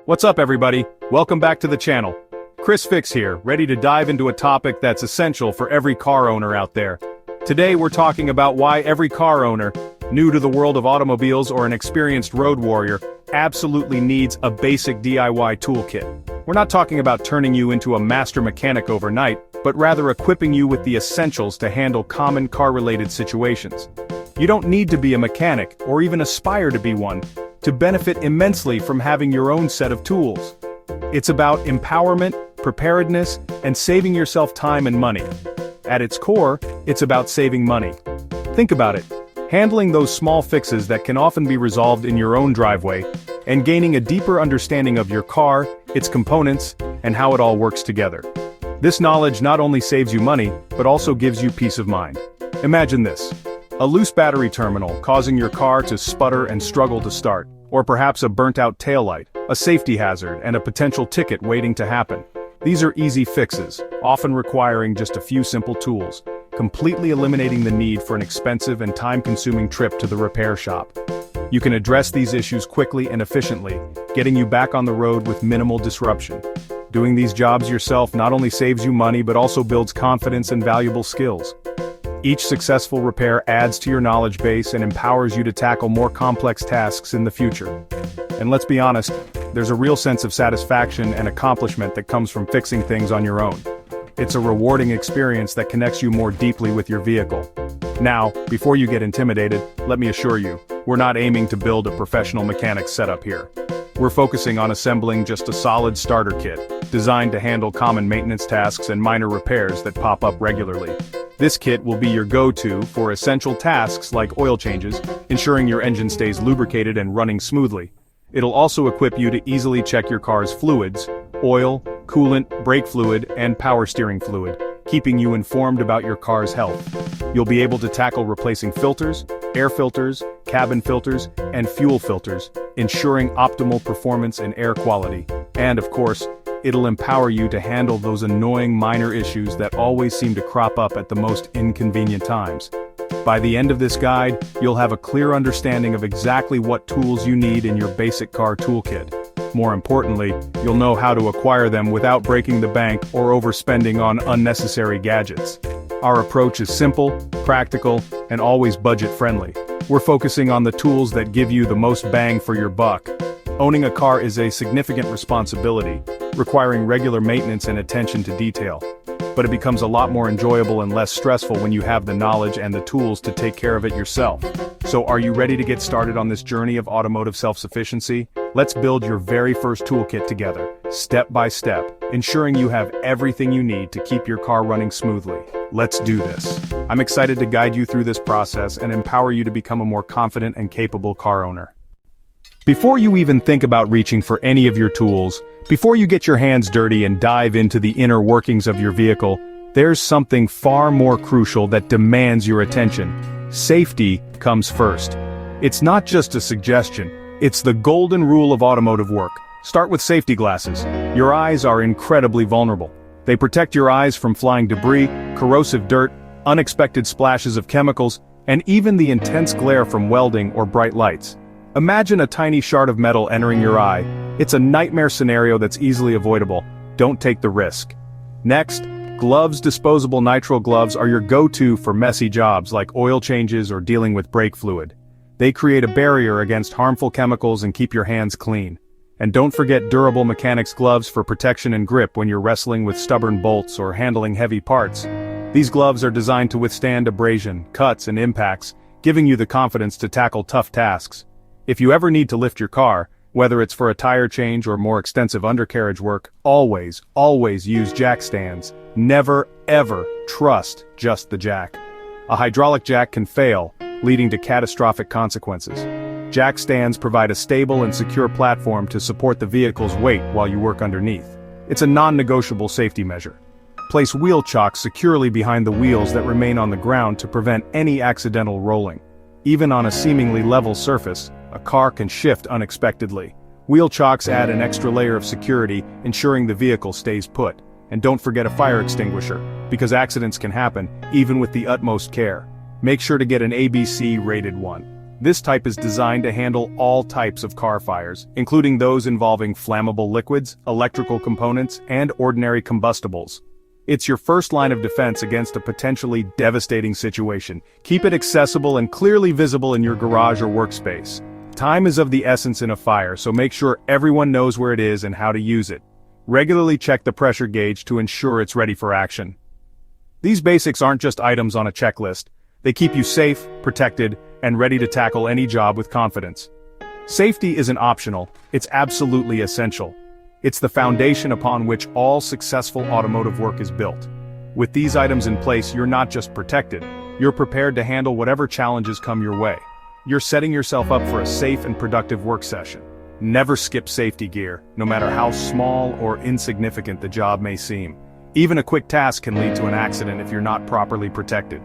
What's up everybody? Welcome back to the channel. Chris Fix here, ready to dive into a topic that's essential for every car owner out there. Today we're talking about why every car owner, new to the world of automobiles or an experienced road warrior, absolutely needs a basic DIY toolkit. We're not talking about turning you into a master mechanic overnight, but rather equipping you with the essentials to handle common car-related situations. You don't need to be a mechanic, or even aspire to be one, to benefit immensely from having your own set of tools. It's about empowerment, preparedness, and saving yourself time and money. At its core, it's about saving money. Think about it. Handling those small fixes that can often be resolved in your own driveway, and gaining a deeper understanding of your car, its components, and how it all works together. This knowledge not only saves you money, but also gives you peace of mind. Imagine this. A loose battery terminal causing your car to sputter and struggle to start, or perhaps a burnt-out taillight, a safety hazard, and a potential ticket waiting to happen. These are easy fixes, often requiring just a few simple tools, completely eliminating the need for an expensive and time-consuming trip to the repair shop. You can address these issues quickly and efficiently, getting you back on the road with minimal disruption. Doing these jobs yourself not only saves you money but also builds confidence and valuable skills. Each successful repair adds to your knowledge base and empowers you to tackle more complex tasks in the future. And let's be honest, there's a real sense of satisfaction and accomplishment that comes from fixing things on your own. It's a rewarding experience that connects you more deeply with your vehicle. Now, before you get intimidated, let me assure you, we're not aiming to build a professional mechanic setup here. We're focusing on assembling just a solid starter kit, designed to handle common maintenance tasks and minor repairs that pop up regularly. This kit will be your go-to for essential tasks like oil changes, ensuring your engine stays lubricated and running smoothly. It'll also equip you to easily check your car's fluids, oil, coolant, brake fluid, and power steering fluid, keeping you informed about your car's health. You'll be able to tackle replacing filters, air filters, cabin filters, and fuel filters, ensuring optimal performance and air quality. And of course, it'll empower you to handle those annoying minor issues that always seem to crop up at the most inconvenient times. By the end of this guide, you'll have a clear understanding of exactly what tools you need in your basic car toolkit. More importantly, you'll know how to acquire them without breaking the bank or overspending on unnecessary gadgets. Our approach is simple, practical, and always budget-friendly. We're focusing on the tools that give you the most bang for your buck. Owning a car is a significant responsibility, requiring regular maintenance and attention to detail. But it becomes a lot more enjoyable and less stressful when you have the knowledge and the tools to take care of it yourself. So are you ready to get started on this journey of automotive self-sufficiency? Let's build your very first toolkit together, step by step, ensuring you have everything you need to keep your car running smoothly. Let's do this. I'm excited to guide you through this process and empower you to become a more confident and capable car owner. Before you even think about reaching for any of your tools, before you get your hands dirty and dive into the inner workings of your vehicle, there's something far more crucial that demands your attention. Safety comes first. It's not just a suggestion, it's the golden rule of automotive work. Start with safety glasses. Your eyes are incredibly vulnerable. They protect your eyes from flying debris, corrosive dirt, unexpected splashes of chemicals, and even the intense glare from welding or bright lights. Imagine a tiny shard of metal entering your eye. It's a nightmare scenario that's easily avoidable. Don't take the risk. Next, gloves. Disposable nitrile gloves are your go-to for messy jobs like oil changes or dealing with brake fluid. They create a barrier against harmful chemicals and keep your hands clean. And don't forget durable mechanics gloves for protection and grip when you're wrestling with stubborn bolts or handling heavy parts. These gloves are designed to withstand abrasion, cuts, and impacts, giving you the confidence to tackle tough tasks. If you ever need to lift your car, whether it's for a tire change or more extensive undercarriage work, always use jack stands. Never, ever trust just the jack. A hydraulic jack can fail, leading to catastrophic consequences. Jack stands provide a stable and secure platform to support the vehicle's weight while you work underneath. It's a non-negotiable safety measure. Place wheel chocks securely behind the wheels that remain on the ground to prevent any accidental rolling. Even on a seemingly level surface, a car can shift unexpectedly. Wheel chocks add an extra layer of security, ensuring the vehicle stays put. And don't forget a fire extinguisher, because accidents can happen, even with the utmost care. Make sure to get an ABC-rated one. This type is designed to handle all types of car fires, including those involving flammable liquids, electrical components, and ordinary combustibles. It's your first line of defense against a potentially devastating situation. Keep it accessible and clearly visible in your garage or workspace. Time is of the essence in a fire, so make sure everyone knows where it is and how to use it. Regularly check the pressure gauge to ensure it's ready for action. These basics aren't just items on a checklist. They keep you safe, protected, and ready to tackle any job with confidence. Safety isn't optional, it's absolutely essential. It's the foundation upon which all successful automotive work is built. With these items in place, you're not just protected, you're prepared to handle whatever challenges come your way. You're setting yourself up for a safe and productive work session. Never skip safety gear, no matter how small or insignificant the job may seem. Even a quick task can lead to an accident if you're not properly protected.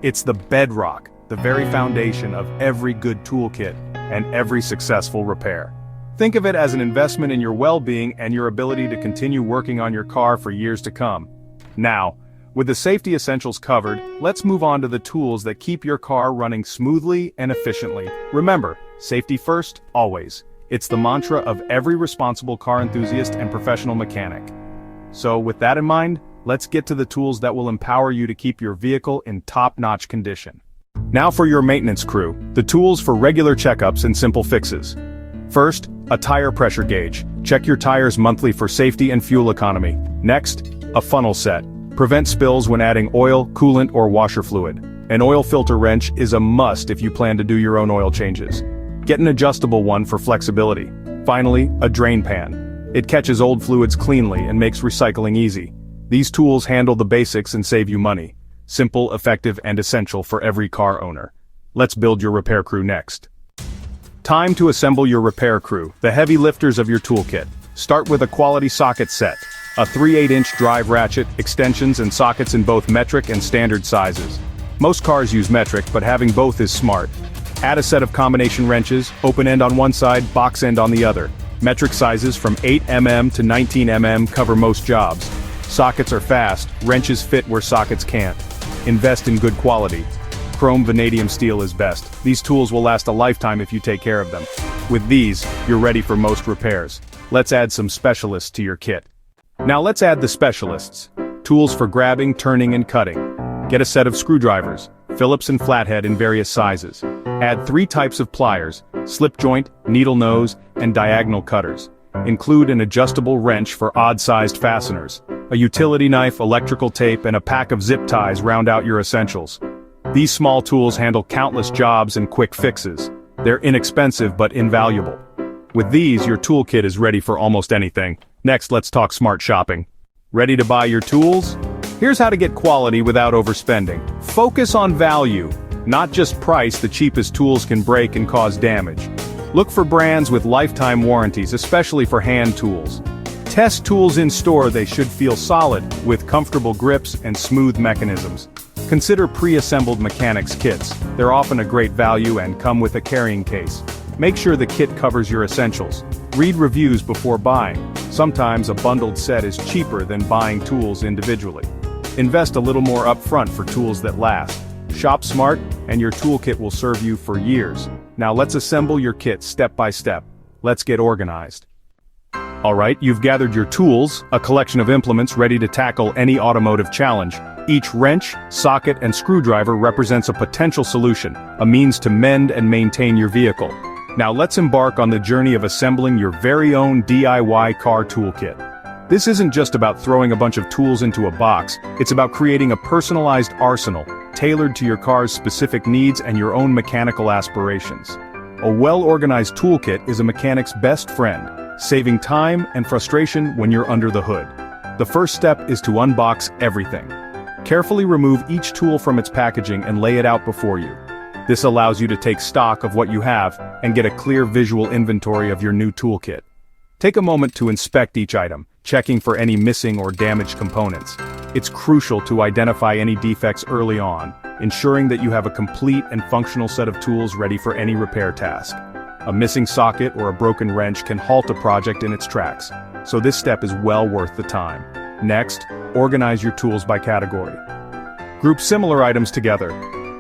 It's the bedrock, the very foundation of every good toolkit and every successful repair. Think of it as an investment in your well-being and your ability to continue working on your car for years to come. Now, with the safety essentials covered, let's move on to the tools that keep your car running smoothly and efficiently. Remember, safety first, always. It's the mantra of every responsible car enthusiast and professional mechanic. So with that in mind, let's get to the tools that will empower you to keep your vehicle in top-notch condition. Now for your maintenance crew, the tools for regular checkups and simple fixes. First, a tire pressure gauge. Check your tires monthly for safety and fuel economy. Next, a funnel set. Prevent spills when adding oil, coolant, or washer fluid. An oil filter wrench is a must if you plan to do your own oil changes. Get an adjustable one for flexibility. Finally, a drain pan. It catches old fluids cleanly and makes recycling easy. These tools handle the basics and save you money. Simple, effective, and essential for every car owner. Let's build your repair crew next. Time to assemble your repair crew, the heavy lifters of your toolkit. Start with a quality socket set. A 3/8-inch drive ratchet, extensions and sockets in both metric and standard sizes. Most cars use metric, but having both is smart. Add a set of combination wrenches, open end on one side, box end on the other. Metric sizes from 8 mm to 19 mm cover most jobs. Sockets are fast, wrenches fit where sockets can't. Invest in good quality. Chrome vanadium steel is best. These tools will last a lifetime if you take care of them. With these, you're ready for most repairs. Let's add some specialists to your kit. Now let's add the specialists. Tools for grabbing, turning, and cutting. Get a set of screwdrivers, Phillips and flathead in various sizes. Add 3 types of pliers, slip joint, needle nose, and diagonal cutters. Include an adjustable wrench for odd-sized fasteners. A utility knife, electrical tape, and a pack of zip ties round out your essentials. These small tools handle countless jobs and quick fixes. They're inexpensive but invaluable. With these, your toolkit is ready for almost anything. Next, let's talk smart shopping. Ready to buy your tools? Here's how to get quality without overspending. Focus on value, not just price. The cheapest tools can break and cause damage. Look for brands with lifetime warranties, especially for hand tools. Test tools in store. They should feel solid, with comfortable grips and smooth mechanisms. Consider pre-assembled mechanics kits. They're often a great value and come with a carrying case. Make sure the kit covers your essentials. Read reviews before buying. Sometimes a bundled set is cheaper than buying tools individually. Invest a little more upfront for tools that last. Shop smart, and your toolkit will serve you for years. Now let's assemble your kit step by step. Let's get organized. Alright, you've gathered your tools, a collection of implements ready to tackle any automotive challenge. Each wrench, socket, and screwdriver represents a potential solution, a means to mend and maintain your vehicle. Now let's embark on the journey of assembling your very own DIY car toolkit. This isn't just about throwing a bunch of tools into a box, it's about creating a personalized arsenal, tailored to your car's specific needs and your own mechanical aspirations. A well-organized toolkit is a mechanic's best friend, saving time and frustration when you're under the hood. The first step is to unbox everything. Carefully remove each tool from its packaging and lay it out before you. This allows you to take stock of what you have and get a clear visual inventory of your new toolkit. Take a moment to inspect each item, checking for any missing or damaged components. It's crucial to identify any defects early on, ensuring that you have a complete and functional set of tools ready for any repair task. A missing socket or a broken wrench can halt a project in its tracks, so this step is well worth the time. Next, organize your tools by category. Group similar items together.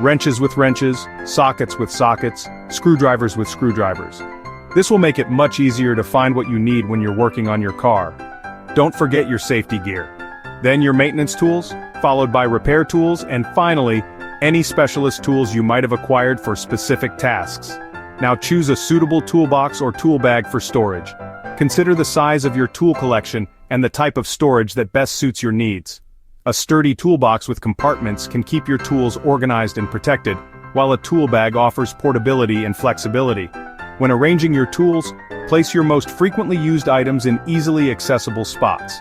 Wrenches with wrenches, sockets with sockets, screwdrivers with screwdrivers. This will make it much easier to find what you need when you're working on your car. Don't forget your safety gear. Then your maintenance tools, followed by repair tools, and finally, any specialist tools you might have acquired for specific tasks. Now choose a suitable toolbox or tool bag for storage. Consider the size of your tool collection and the type of storage that best suits your needs. A sturdy toolbox with compartments can keep your tools organized and protected, while a tool bag offers portability and flexibility. When arranging your tools, place your most frequently used items in easily accessible spots.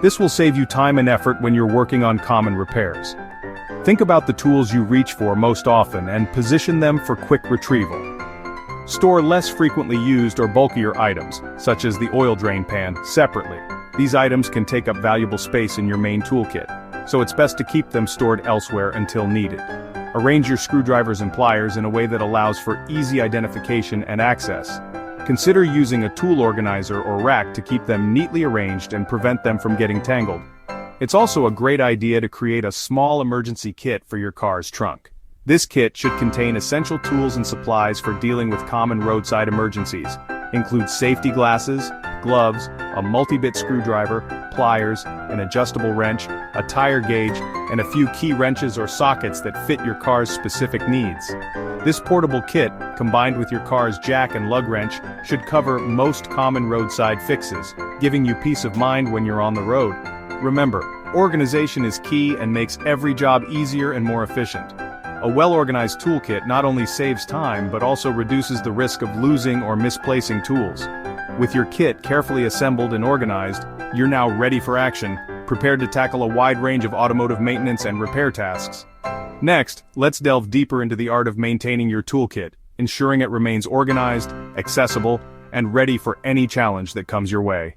This will save you time and effort when you're working on common repairs. Think about the tools you reach for most often and position them for quick retrieval. Store less frequently used or bulkier items, such as the oil drain pan, separately. These items can take up valuable space in your main toolkit, so it's best to keep them stored elsewhere until needed. Arrange your screwdrivers and pliers in a way that allows for easy identification and access. Consider using a tool organizer or rack to keep them neatly arranged and prevent them from getting tangled. It's also a great idea to create a small emergency kit for your car's trunk. This kit should contain essential tools and supplies for dealing with common roadside emergencies. Include safety glasses, gloves, a multi-bit screwdriver, pliers, an adjustable wrench, a tire gauge, and a few key wrenches or sockets that fit your car's specific needs. This portable kit, combined with your car's jack and lug wrench, should cover most common roadside fixes, giving you peace of mind when you're on the road. Remember, organization is key and makes every job easier and more efficient. A well-organized toolkit not only saves time but also reduces the risk of losing or misplacing tools. With your kit carefully assembled and organized, you're now ready for action, prepared to tackle a wide range of automotive maintenance and repair tasks. Next, let's delve deeper into the art of maintaining your toolkit, ensuring it remains organized, accessible, and ready for any challenge that comes your way.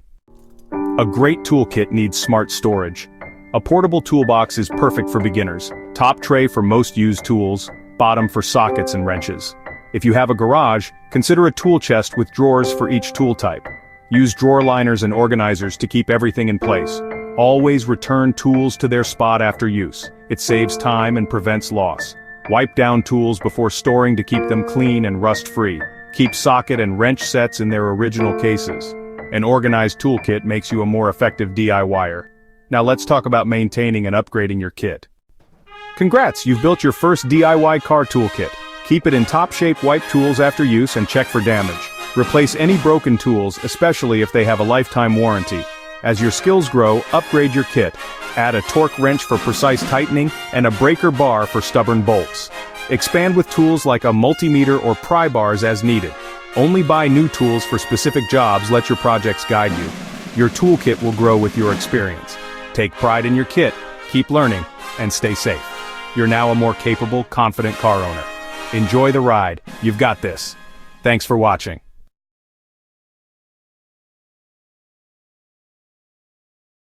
A great toolkit needs smart storage. A portable toolbox is perfect for beginners. Top tray for most used tools, bottom for sockets and wrenches. If you have a garage, consider a tool chest with drawers for each tool type. Use drawer liners and organizers to keep everything in place. Always return tools to their spot after use. It saves time and prevents loss. Wipe down tools before storing to keep them clean and rust-free. Keep socket and wrench sets in their original cases. An organized toolkit makes you a more effective DIYer. Now let's talk about maintaining and upgrading your kit. Congrats, you've built your first DIY car toolkit. Keep it in top shape, wipe tools after use, and check for damage. Replace any broken tools, especially if they have a lifetime warranty. As your skills grow, upgrade your kit. Add a torque wrench for precise tightening and a breaker bar for stubborn bolts. Expand with tools like a multimeter or pry bars as needed. Only buy new tools for specific jobs. Let your projects guide you. Your toolkit will grow with your experience. Take pride in your kit, keep learning, and stay safe. You're now a more capable, confident car owner. Enjoy the ride. You've got this. Thanks for watching.